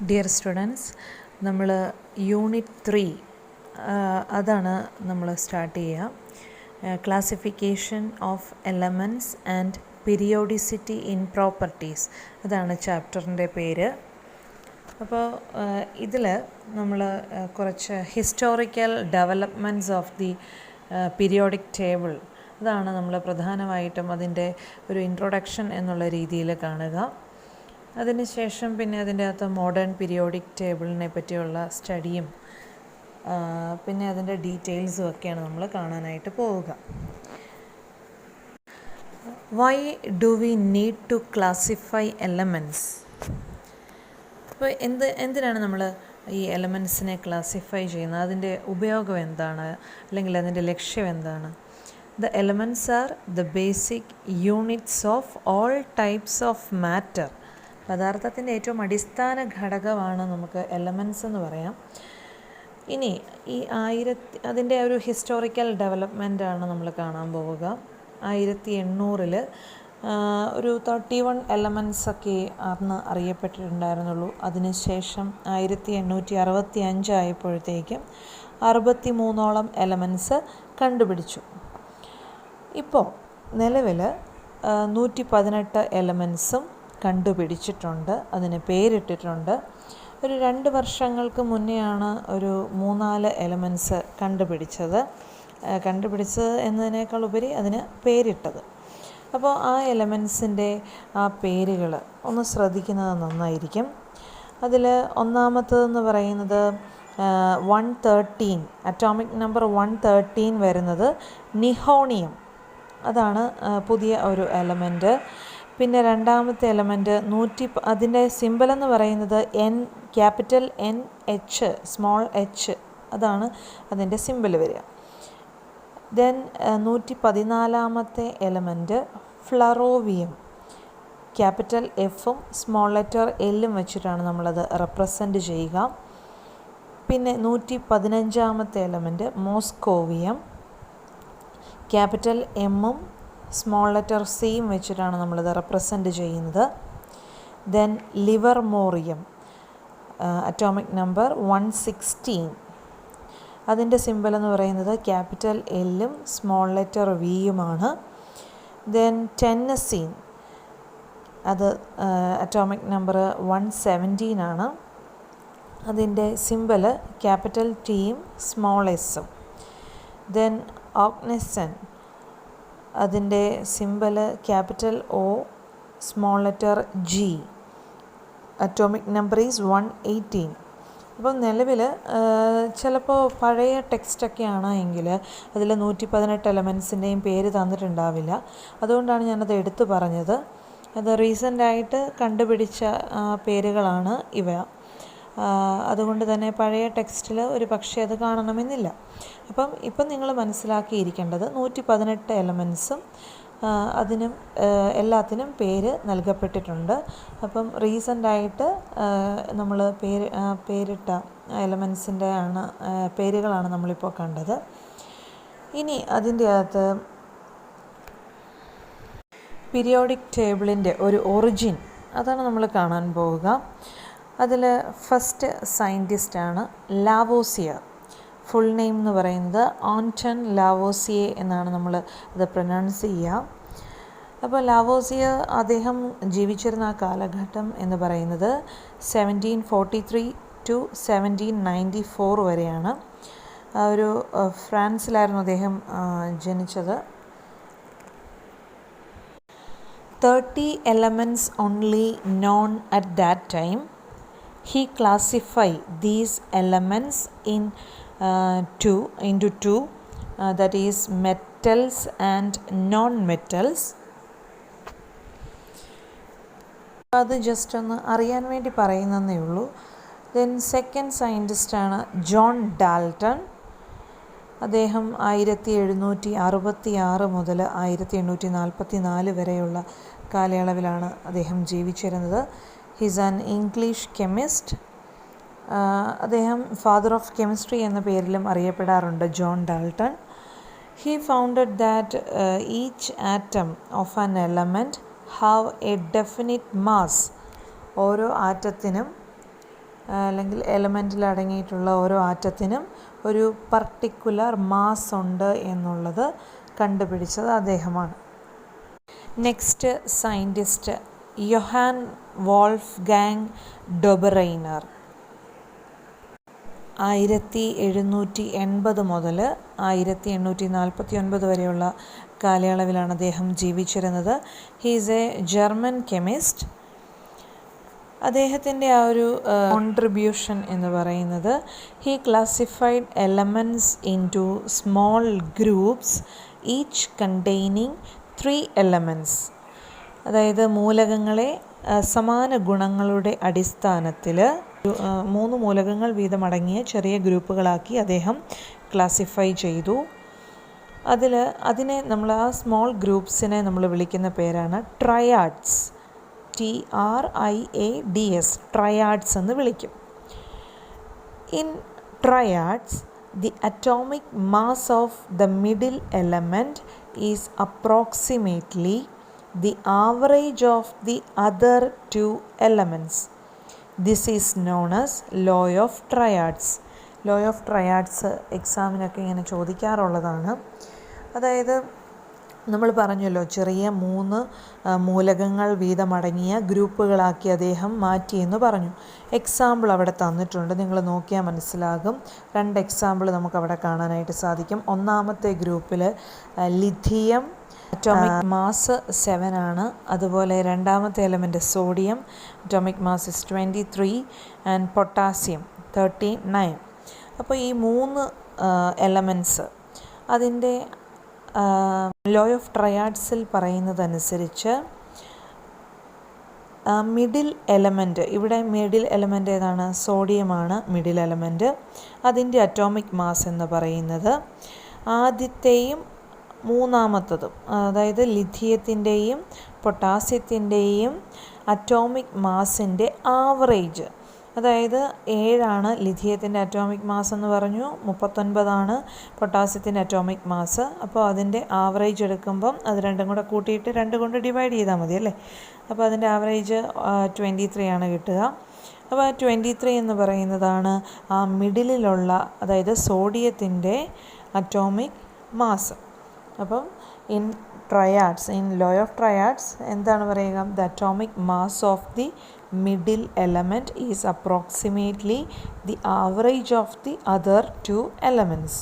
Dear students, നമ്മൾ unit 3 അതാണ് നമ്മൾ സ്റ്റാർട്ട് ചെയ്യുക. Classification of elements and periodicity in properties, അതാണ് ചാപ്റ്ററിൻ്റെ പേര്. അപ്പോൾ ഇതിൽ നമ്മൾ കുറച്ച് historical developments of the periodic table, അതാണ് നമ്മൾ പ്രധാനമായിട്ടും അതിൻ്റെ ഒരു ഇൻട്രൊഡക്ഷൻ എന്നുള്ള രീതിയിൽ കാണുക. അതിനുശേഷം പിന്നെ അതിൻ്റെ അകത്ത് മോഡേൺ പീരിയോഡിക് ടേബിളിനെ പറ്റിയുള്ള സ്റ്റഡിയും പിന്നെ അതിൻ്റെ ഡീറ്റെയിൽസും ഒക്കെയാണ് നമ്മൾ കാണാനായിട്ട് പോവുക. Why do we need to classify elements? അപ്പോൾ എന്തിനാണ് നമ്മൾ ഈ എലമെൻറ്റ്സിനെ ക്ലാസിഫൈ ചെയ്യുന്നത്? അതിൻ്റെ ഉപയോഗം എന്താണ്, അല്ലെങ്കിൽ അതിൻ്റെ ലക്ഷ്യം എന്താണ്? The elements are the basic units of all types of matter. പദാർത്ഥത്തിൻ്റെ ഏറ്റവും അടിസ്ഥാന ഘടകമാണ് നമുക്ക് എലമെൻറ്റ്സ് എന്ന് പറയാം. ഇനി ഈ അതിൻ്റെ ഒരു ഹിസ്റ്റോറിക്കൽ ഡെവലപ്മെൻറ്റാണ് നമ്മൾ കാണാൻ പോവുക. 1800 ഒരു 31 എലമെൻറ്റ്സ് ഒക്കെ അന്ന് അറിയപ്പെട്ടിട്ടുണ്ടായിരുന്നുള്ളൂ. അതിനുശേഷം 1865 ആയപ്പോഴത്തേക്കും 63ഓളം എലമെൻറ്റ്സ് കണ്ടുപിടിച്ചു. ഇപ്പോൾ നിലവിൽ 118 എലമെൻറ്റ്സും കണ്ടുപിടിച്ചിട്ടുണ്ട്, അതിന് പേരിട്ടിട്ടുണ്ട്. ഒരു 2 വർഷങ്ങൾക്ക് മുന്നെയാണ് ഒരു 3-4 എലമെൻറ്റ്സ് കണ്ടുപിടിച്ചത് എന്നതിനേക്കാൾ ഉപരി അതിന് പേരിട്ടത്. അപ്പോൾ ആ എലമെൻറ്റ്സിൻ്റെ ആ പേരുകൾ ഒന്ന് ശ്രദ്ധിക്കുന്നത് നന്നായിരിക്കും. അതിൽ ഒന്നാമത്തേതെന്ന് പറയുന്നത് 113, അറ്റോമിക് നമ്പർ 113 വരുന്നത് നിഹോണിയം, അതാണ് പുതിയ ഒരു എലമെൻറ്റ്. പിന്നെ രണ്ടാമത്തെ എലമെൻറ്റ് അതിൻ്റെ സിമ്പലെന്ന് പറയുന്നത് ക്യാപിറ്റൽ NH, സ്മോൾ h, അതാണ് അതിൻ്റെ സിമ്പൽ വരിക. ദെൻ 114ാമത്തെ എലമെൻറ്റ് ഫ്ലറോവിയം, ക്യാപിറ്റൽ Fഉം സ്മോൾ ലെറ്റർ Lഉം വെച്ചിട്ടാണ് നമ്മളത് റെപ്രസെൻ്റ് ചെയ്യുക. പിന്നെ 115ാമത്തെ എലമെൻറ്റ് മോസ്കോവിയം, ക്യാപിറ്റൽ Mഉം സ്മോൾ ലെറ്റർ Cയും വെച്ചിട്ടാണ് നമ്മളിത് റെപ്രസെൻ്റ് ചെയ്യുന്നത്. ദെൻ ലിവർമോറിയം, അറ്റോമിക് നമ്പർ 116, അതിൻ്റെ സിമ്പൽ എന്ന് പറയുന്നത് ക്യാപിറ്റൽ Lഉം സ്മോൾ ലെറ്റർ Vയുമാണ്. ദെൻ ടെന്നസീൻ, അത് അറ്റോമിക് നമ്പർ 117 ആണ്, അതിൻ്റെ സിമ്പൽ ക്യാപിറ്റൽ Tയും സ്മോൾ എസ്സും. ദെൻ ഓഗ്നസൻ, അതിൻ്റെ symbol capital O, small letter G, atomic number is 118. അപ്പം നിലവിൽ ചിലപ്പോൾ പഴയ ടെക്സ്റ്റൊക്കെയാണ് എങ്കിൽ അതിൽ 118 എലമെൻറ്റ്സിൻ്റെയും പേര് തന്നിട്ടുണ്ടാവില്ല. അതുകൊണ്ടാണ് ഞാനത് എടുത്തു പറഞ്ഞത്. അത് റീസെൻ്റായിട്ട് കണ്ടുപിടിച്ച പേരുകളാണ് ഇവ. അതുകൊണ്ട് തന്നെ പഴയ ടെക്സ്റ്റിൽ ഒരു പക്ഷേ അത് കാണണമെന്നില്ല. ഇപ്പം നിങ്ങൾ മനസ്സിലാക്കിയിരിക്കേണ്ടത് 118 എലമെൻറ്റ്സും അതിനും എല്ലാത്തിനും പേര് നൽകപ്പെട്ടിട്ടുണ്ട്. അപ്പം റീസെൻ്റായിട്ട് നമ്മൾ പേരിട്ട എലമെൻറ്റ്സിൻ്റെ പേരുകളാണ് നമ്മളിപ്പോൾ കണ്ടത്. ഇനി അതിൻ്റെ അകത്ത് പീരിയോഡിക് ടേബിളിൻ്റെ ഒരു ഒറിജിൻ, അതാണ് നമ്മൾ കാണാൻ പോവുക. അതിൽ ഫസ്റ്റ് സയൻറ്റിസ്റ്റാണ് ലാവോസിയർ. ഫുൾ നെയിം എന്ന് പറയുന്നത് ആൻറ്റൺ ലാവോസിയെ എന്നാണ് നമ്മൾ അത് പ്രൊനൗൺസ് ചെയ്യുക. അപ്പോൾ ലാവോസിയർ അദ്ദേഹം ജീവിച്ചിരുന്ന ആ കാലഘട്ടം എന്ന് പറയുന്നത് 1743 to 1794 വരെയാണ്. ഒരു ഫ്രാൻസിലായിരുന്നു അദ്ദേഹം ജനിച്ചത്. 30 elements only known at that time. He classified these elements into two, that is metals and non-metals. അത് ജസ്റ്റ് ഒന്ന് അറിയാൻ വേണ്ടി പറയുന്നതേ ഉള്ളൂ. ദെൻ സെക്കൻഡ് സയൻറ്റിസ്റ്റാണ് ജോൺ ഡാൽട്ടൺ. അദ്ദേഹം 1766 മുതൽ 1844 വരെയുള്ള കാലയളവിലാണ് അദ്ദേഹം ജീവിച്ചിരുന്നത്. He's an English chemist. അദ്ദേഹം ഫാദർ ഓഫ് കെമിസ്ട്രി എന്ന പേരിലും അറിയപ്പെടാറുണ്ട്, John Dalton. He founded that each atom of an element have a definite mass. ഓരോ ആറ്റത്തിനും അല്ലെങ്കിൽ എലമെൻറ്റിൽ അടങ്ങിയിട്ടുള്ള ഓരോ ആറ്റത്തിനും ഒരു പർട്ടിക്കുലർ മാസ് ഉണ്ട് എന്നുള്ളത് കണ്ടുപിടിച്ചത് അദ്ദേഹമാണ്. Next scientist Johann Wolfgang Dobereiner. 1780 മുതൽ 1849 വരെയുള്ള കാലയളവിലാണ് അദ്ദേഹം ജീവിച്ചിരുന്നത്. He is a German chemist. അദ്ദേഹത്തിൻ്റെ ആ ഒരു കോൺട്രിബ്യൂഷൻ എന്ന് പറയുന്നത് he classified elements in to small groups each containing 3 elements. അതായത് മൂലകങ്ങളെ സമാന ഗുണങ്ങളുടെ അടിസ്ഥാനത്തിൽ 3 മൂലകങ്ങൾ വീതമടങ്ങിയ ചെറിയ ഗ്രൂപ്പുകളാക്കി അദ്ദേഹം ക്ലാസിഫൈ ചെയ്തു. അതിനെ നമ്മൾ ആ സ്മോൾ ഗ്രൂപ്പ്സിനെ നമ്മൾ വിളിക്കുന്ന പേരാണ് ട്രയാഡ്സ്. TRIADS, ട്രയാഡ്സ് എന്ന് വിളിക്കും. In triads the atomic mass of the middle element is approximately the average of the other 2 elements. This is known as law of triads. Law of triads എക്സാമിനൊക്കെ ഇങ്ങനെ ചോദിക്കാറുള്ളതാണ്. അതായത് നമ്മൾ പറഞ്ഞല്ലോ ചെറിയ 3 മൂലകങ്ങൾ വീതമടങ്ങിയ ഗ്രൂപ്പുകളാക്കി അദ്ദേഹം മാറ്റിയെന്ന് പറഞ്ഞു. എക്സാമ്പിൾ അവിടെ തന്നിട്ടുണ്ട്, നിങ്ങൾ നോക്കിയാൽ മനസ്സിലാകും. 2 എക്സാമ്പിൾ നമുക്കവിടെ കാണാനായിട്ട് സാധിക്കും. ഒന്നാമത്തെ ഗ്രൂപ്പിൽ ലിഥിയം, അറ്റോമിക് മാസ് 7 ആണ്. അതുപോലെ രണ്ടാമത്തെ element sodium, atomic mass is 23 and potassium 39. അപ്പോൾ ഈ 3 എലമെൻറ്റ്സ് അതിൻ്റെ ലോ ഓഫ് ട്രയാഡ്സിൽ പറയുന്നതനുസരിച്ച് മിഡിൽ എലമെൻറ്റ്, ഇവിടെ മിഡിൽ എലമെൻറ്റ് ഏതാണ്? സോഡിയമാണ് മിഡിൽ എലമെൻറ്റ്. അതിൻ്റെ അറ്റോമിക് മാസ് എന്ന് പറയുന്നത് ആദ്യത്തെയും മൂന്നാമത്തതും, അതായത് ലിഥിയത്തിൻ്റെയും പൊട്ടാസ്യത്തിൻ്റെയും അറ്റോമിക് മാസിൻ്റെ ആവറേജ്, അതായത് 7 ലിഥിയത്തിൻ്റെ അറ്റോമിക് മാസ് എന്ന് പറഞ്ഞു, 39 പൊട്ടാസ്യത്തിൻ്റെ അറ്റോമിക് മാസ്. അപ്പോൾ അതിൻ്റെ ആവറേജ് എടുക്കുമ്പം അത് രണ്ടും കൂടെ കൂട്ടിയിട്ട് 2 കൊണ്ട് ഡിവൈഡ് ചെയ്താൽ മതി അല്ലേ. അപ്പോൾ അതിൻ്റെ ആവറേജ് 23 കിട്ടുക. അപ്പോൾ 23 എന്ന് പറയുന്നതാണ് ആ മിഡിലിലുള്ള, അതായത് സോഡിയത്തിൻ്റെ അറ്റോമിക് മാസ്. അപ്പം ഇൻ ലോ ഓഫ് ട്രയാഡ്സ് എന്താണ് പറയുക? The atomic mass of the middle element is approximately the average of the other 2 elements.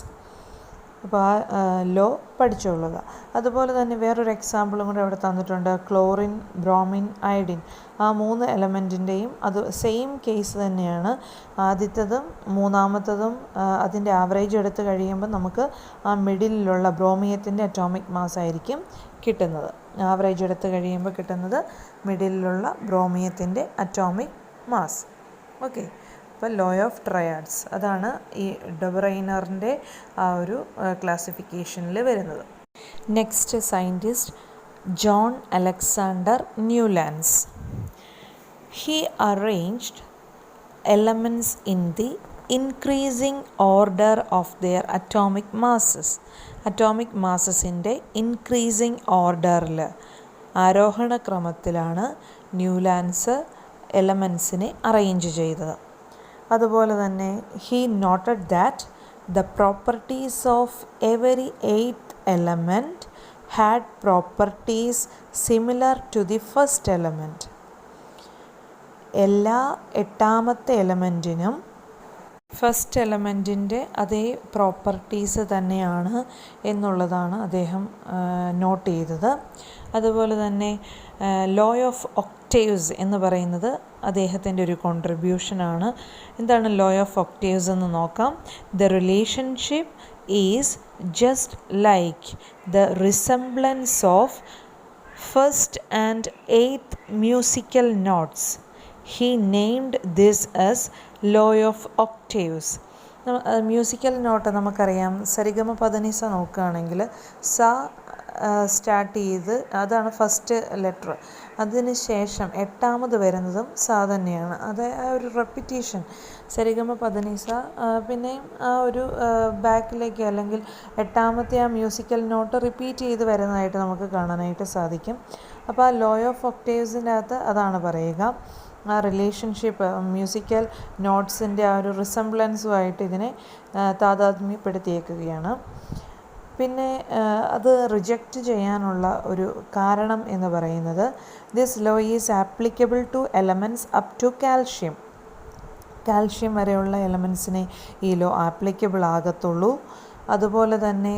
അപ്പോൾ ആ ലോ പഠിച്ചുകൊള്ളുക. അതുപോലെ തന്നെ വേറൊരു എക്സാമ്പിളും കൂടെ അവിടെ തന്നിട്ടുണ്ട്. ക്ലോറിൻ, ബ്രോമിൻ, അയഡിൻ, ആ 3 എലമെൻറ്റിൻ്റെയും അത് സെയിം കേസ് തന്നെയാണ്. ആദ്യത്തതും മൂന്നാമത്തതും അതിൻ്റെ ആവറേജ് എടുത്ത് കഴിയുമ്പോൾ നമുക്ക് ആ മിഡിലുള്ള ബ്രോമിയത്തിൻ്റെ അറ്റോമിക് മാസ് ആയിരിക്കും കിട്ടുന്നത്. ആവറേജ് എടുത്ത് കഴിയുമ്പോൾ കിട്ടുന്നത് മിഡിലുള്ള ബ്രോമിയത്തിൻ്റെ അറ്റോമിക് മാസ്. ഓക്കെ, അപ്പോൾ ലോ ഓഫ് ട്രയാഡ്സ് അതാണ് ഈ ഡൊബറൈനറിൻ്റെ ആ ഒരു ക്ലാസിഫിക്കേഷനിൽ വരുന്നത്. Next scientist John Alexander Newlands. He arranged elements in the increasing order of their atomic masses. അറ്റോമിക് മാസസിൻ്റെ ഇൻക്രീസിങ് ഓർഡറിൽ, ആരോഹണ ക്രമത്തിലാണ് ന്യൂലാൻഡ്സ് എലമെൻസിനെ അറേഞ്ച് ചെയ്തത്. അതുപോലെ തന്നെ he noted that the properties of every 8th element had properties similar to the first element. എല്ലാ 8ാമത്തെ എലമെൻറ്റിനും ഫസ്റ്റ് എലമെൻറ്റിൻ്റെ അതേ പ്രോപ്പർട്ടീസ് തന്നെയാണ് എന്നുള്ളതാണ് അദ്ദേഹം നോട്ട് ചെയ്തത്. അതുപോലെ തന്നെ ലോ ഓഫ് ഒക്ടേവ്സ് എന്ന് പറയുന്നത് അദ്ദേഹത്തിൻ്റെ ഒരു കോൺട്രിബ്യൂഷനാണ്. എന്താണ് ലോ ഓഫ് ഒക്ടേവ്സ് എന്ന് നോക്കാം. The relationship is just like the resemblance of first and 8th musical notes. He named this as law of octaves. Musical note നമുക്കറിയാം. സരിഗമ പദനിസ നോക്കുകയാണെങ്കിൽ സ സ്റ്റാർട്ട് ചെയ്ത് അതാണ് ഫസ്റ്റ് ലെറ്റർ. അതിന് ശേഷം 8ാമത് വരുന്നതും സ തന്നെയാണ്. അത് ആ ഒരു റെപ്പിറ്റീഷൻ സരിഗമ പദനിസ പിന്നെയും ആ ഒരു ബാക്കിലേക്ക് അല്ലെങ്കിൽ 8ാമത്തെ ആ മ്യൂസിക്കൽ നോട്ട് റിപ്പീറ്റ് ചെയ്ത് വരുന്നതായിട്ട് നമുക്ക് കാണാനായിട്ട് സാധിക്കും. അപ്പോൾ ആ ലോ ഓഫ് ഒക്ടേവ്സിൻ്റെ അകത്ത് അതാണ് പറയുക. ആ റിലേഷൻഷിപ്പ് മ്യൂസിക്കൽ നോട്ട്സിൻ്റെ ആ ഒരു റിസംബ്ലൻസുമായിട്ട് ഇതിനെ താതാത്മ്യപ്പെടുത്തിയേക്കുകയാണ്. പിന്നെ അത് റിജക്റ്റ് ചെയ്യാനുള്ള ഒരു കാരണം എന്ന് പറയുന്നത് this law is applicable to elements up to calcium വരെയുള്ള എലമെൻസിനെ ഈ ലോ ആപ്ലിക്കബിൾ ആകത്തുള്ളൂ. അതുപോലെ തന്നെ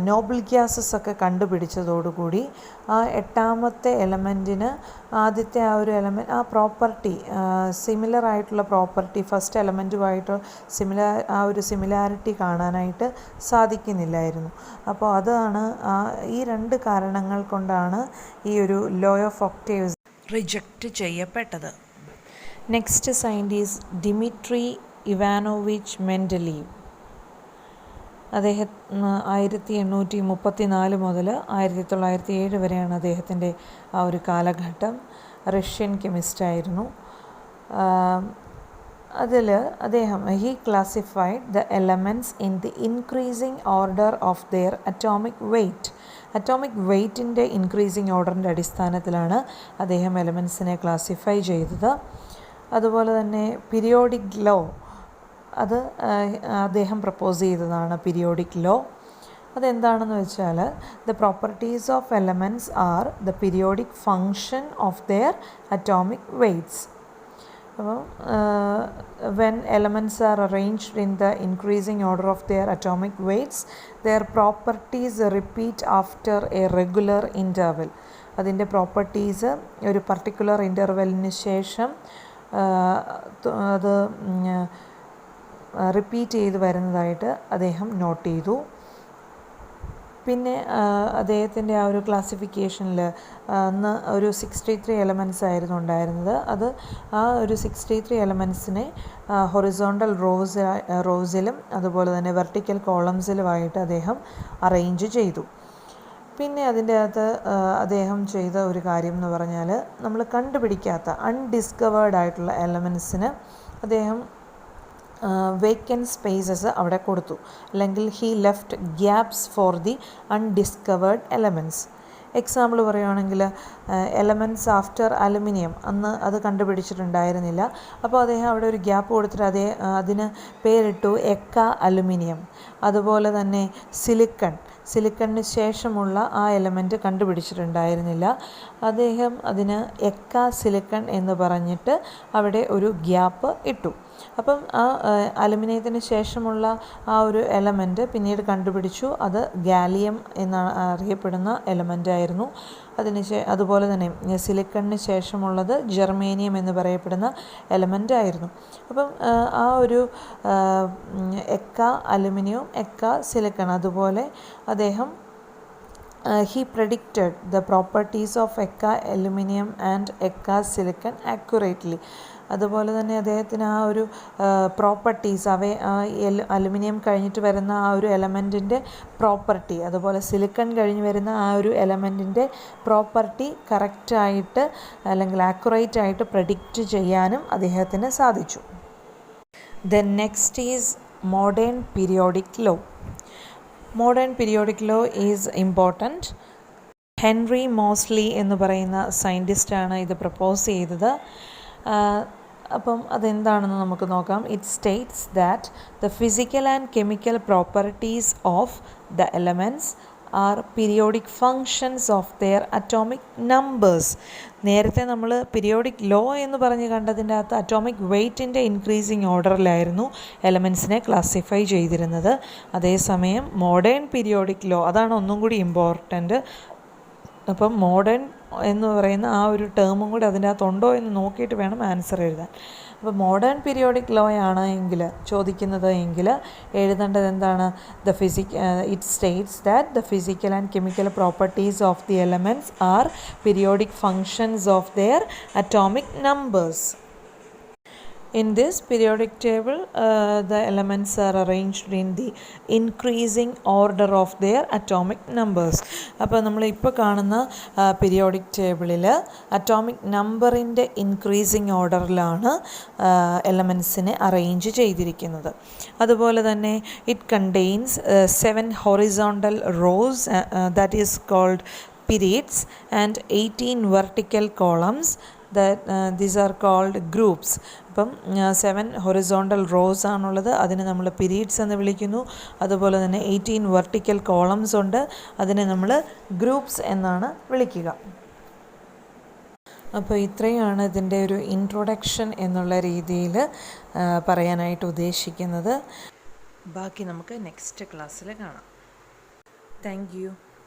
നോബിൾ ഗ്യാസസ് ഒക്കെ കണ്ടുപിടിച്ചതോടുകൂടി ആ എട്ടാമത്തെ എലമെൻറ്റിന് ആദ്യത്തെ ആ ഒരു എലമെൻറ്റ് ആ പ്രോപ്പർട്ടി സിമിലർ ആയിട്ടുള്ള പ്രോപ്പർട്ടി ഫസ്റ്റ് എലമെൻറ്റുമായിട്ട് ആ ഒരു സിമിലാരിറ്റി കാണാനായിട്ട് സാധിക്കുന്നില്ലായിരുന്നു. അപ്പോൾ അതാണ് ഈ രണ്ട് കാരണങ്ങൾ കൊണ്ടാണ് ഈ ഒരു ലോ ഓഫ് ഒക്ടേവ്സ് റിജക്റ്റ് ചെയ്യപ്പെട്ടത്. Next scientist Dmitri Ivanovich Mendeleev. അദ്ദേഹം 1834 മുതൽ 1907 വരെയാണ് അദ്ദേഹത്തിൻ്റെ ആ ഒരു കാലഘട്ടം. റഷ്യൻ കെമിസ്റ്റായിരുന്നു. അതിൽ അദ്ദേഹം he classified the elements in the increasing order of their atomic വെയ്റ്റിൻ്റെ ഇൻക്രീസിങ് ഓർഡറിൻ്റെ അടിസ്ഥാനത്തിലാണ് അദ്ദേഹം എലമെൻറ്റ്സിനെ ക്ലാസിഫൈ ചെയ്തത്. അതുപോലെ തന്നെ പീരിയോഡിക് ലോ അത് അദ്ദേഹം പ്രപ്പോസ് ചെയ്തതാണ്. പീരിയോഡിക് ലോ അതെന്താണെന്ന് വെച്ചാൽ the properties of elements are the periodic function of their atomic weights. അപ്പം when elements are arranged in the increasing order of their atomic weights their properties repeat after a regular interval. അതിൻ്റെ properties ഒരു particular ഇൻ്റർവെല്ലിന് ശേഷം അത് repeat ചെയ്ത് വരുന്നതായിട്ട് അദ്ദേഹം not ചെയ്തു. പിന്നെ അദ്ദേഹത്തിൻ്റെ ആ ഒരു ക്ലാസിഫിക്കേഷനിൽ അന്ന് ഒരു 63 എലമെൻറ്റ്സ് ആയിരുന്നു ഉണ്ടായിരുന്നത്. അത് ആ ഒരു 63 എലമെൻറ്റ്സിനെ ഹൊറിസോണ്ടൽ റോസിലും അതുപോലെ തന്നെ വെർട്ടിക്കൽ കോളംസിലുമായിട്ട് അദ്ദേഹം അറേഞ്ച് ചെയ്തു. പിന്നെ അതിൻ്റെ അകത്ത് അദ്ദേഹം ചെയ്ത ഒരു കാര്യം എന്ന് പറഞ്ഞാൽ നമ്മൾ കണ്ടുപിടിക്കാത്ത അൺഡിസ്കവേർഡ് ആയിട്ടുള്ള എലമെൻറ്റ്സിന് അദ്ദേഹം വേക്കൻറ്റ് സ്പേസസ് അവിടെ കൊടുത്തു. അല്ലെങ്കിൽ he left gaps for the undiscovered elements. Example പറയുകയാണെങ്കിൽ എലമെൻറ്റ്സ് ആഫ്റ്റർ അലുമിനിയം അന്ന് അത് കണ്ടുപിടിച്ചിട്ടുണ്ടായിരുന്നില്ല. അപ്പോൾ അദ്ദേഹം അവിടെ ഒരു ഗ്യാപ്പ് കൊടുത്തിട്ട് അതിന് പേരിട്ടു എക്ക അലുമിനിയം. അതുപോലെ തന്നെ സിലിക്കണിന് ശേഷമുള്ള ആ എലമെൻറ്റ് കണ്ടുപിടിച്ചിട്ടുണ്ടായിരുന്നില്ല. അദ്ദേഹം അതിന് എക്ക സിലിക്കൺ എന്ന് പറഞ്ഞിട്ട് അവിടെ ഒരു ഗ്യാപ്പ് ഇട്ടു. അപ്പം ആ അലുമിനിയത്തിന് ശേഷമുള്ള ആ ഒരു എലമെൻറ്റ് പിന്നീട് കണ്ടുപിടിച്ചു. അത് ഗാലിയം എന്നാണ് അറിയപ്പെടുന്ന എലമെൻ്റ് ആയിരുന്നു. അതുപോലെ തന്നെ സിലിക്കണിന് ശേഷമുള്ളത് ജെർമേനിയം എന്ന് പറയപ്പെടുന്ന എലമെൻ്റ് ആയിരുന്നു. അപ്പം ആ ഒരു എക്ക അലുമിനിയം എക്ക സിലിക്കൺ അതുപോലെ അദ്ദേഹം he predicted the properties of Eka aluminum and Eka silicon accurately. അതുപോലെ തന്നെ അദ്ദേഹത്തിന് ആ ഒരു പ്രോപ്പർട്ടീസ് അലുമിനിയം കഴിഞ്ഞിട്ട് വരുന്ന ആ ഒരു എലമെൻറ്റിൻ്റെ പ്രോപ്പർട്ടി അതുപോലെ സിലിക്കൺ കഴിഞ്ഞ് വരുന്ന ആ ഒരു എലമെൻറ്റിൻ്റെ പ്രോപ്പർട്ടി കറക്റ്റായിട്ട് അല്ലെങ്കിൽ ആക്യുറേറ്റ് ആയിട്ട് പ്രഡിക്റ്റ് ചെയ്യാനും അദ്ദേഹത്തിന് സാധിച്ചു. Then next is modern periodic law. Modern periodic law is important. Henry Moseley എന്ന് പറയുന്ന സയൻറ്റിസ്റ്റാണ് ഇത് പ്രപ്പോസ് ചെയ്തത്. അപ്പം അതെന്താണെന്ന് നമുക്ക് നോക്കാം. It States that the physical and chemical properties of the elements are periodic functions of their atomic numbers. നേരത്തെ നമ്മൾ പീരിയോഡിക് ലോ എന്ന് പറഞ്ഞ് കണ്ടതിൻ്റെ അകത്ത് അറ്റോമിക് വെയ്റ്റിൻ്റെ ഇൻക്രീസിങ് ഓർഡറിലായിരുന്നു എലമെൻറ്റ്സിനെ ക്ലാസിഫൈ ചെയ്തിരുന്നത്. അതേസമയം മോഡേൺ പീരിയോഡിക് ലോ അതാണ് ഒന്നും കൂടി ഇമ്പോർട്ടൻറ്റ്. അപ്പം മോഡേൺ എന്ന് പറയുന്ന ആ ഒരു ടേമും കൂടി അതിൻ്റെ അകത്തുണ്ടോ എന്ന് നോക്കിയിട്ട് വേണം ആൻസർ എഴുതാൻ. അപ്പോൾ മോഡേൺ പീരിയോഡിക് ലോ ആണ് ചോദിക്കുന്നത് എങ്കിൽ എഴുതേണ്ടത് എന്താണ്? It States that the physical and chemical properties of the elements are periodic functions of their atomic numbers. In this periodic table, the elements are arranged in the increasing order of their atomic numbers. അപ്പോൾ നമ്മൾ ഇപ്പോൾ കാണുന്ന periodic ടേബിളിൽ atomic നമ്പറിൻ്റെ increasing ഓർഡറിലാണ് എലമെൻസിനെ arrange ചെയ്തിരിക്കുന്നത്. അതുപോലെ തന്നെ it contains 7 horizontal rows that is called periods and 18 vertical columns these are called groups. അപ്പം 7 ഹൊറിസോണ്ടൽ റോസ് ആണുള്ളത്, അതിനെ നമ്മൾ പീരീഡ്സ് എന്ന് വിളിക്കുന്നു. അതുപോലെ തന്നെ 18 വെർട്ടിക്കൽ കോളംസ് ഉണ്ട്, അതിനെ നമ്മൾ ഗ്രൂപ്പ്സ് എന്നാണ് വിളിക്കുക. അപ്പോൾ ഇത്രയുമാണ് ഇതിൻ്റെ ഒരു ഇൻട്രൊഡക്ഷൻ എന്നുള്ള രീതിയിൽ പറയാനായിട്ട് ഉദ്ദേശിക്കുന്നത്. ബാക്കി നമുക്ക് നെക്സ്റ്റ് ക്ലാസ്സിൽ കാണാം. Thank you.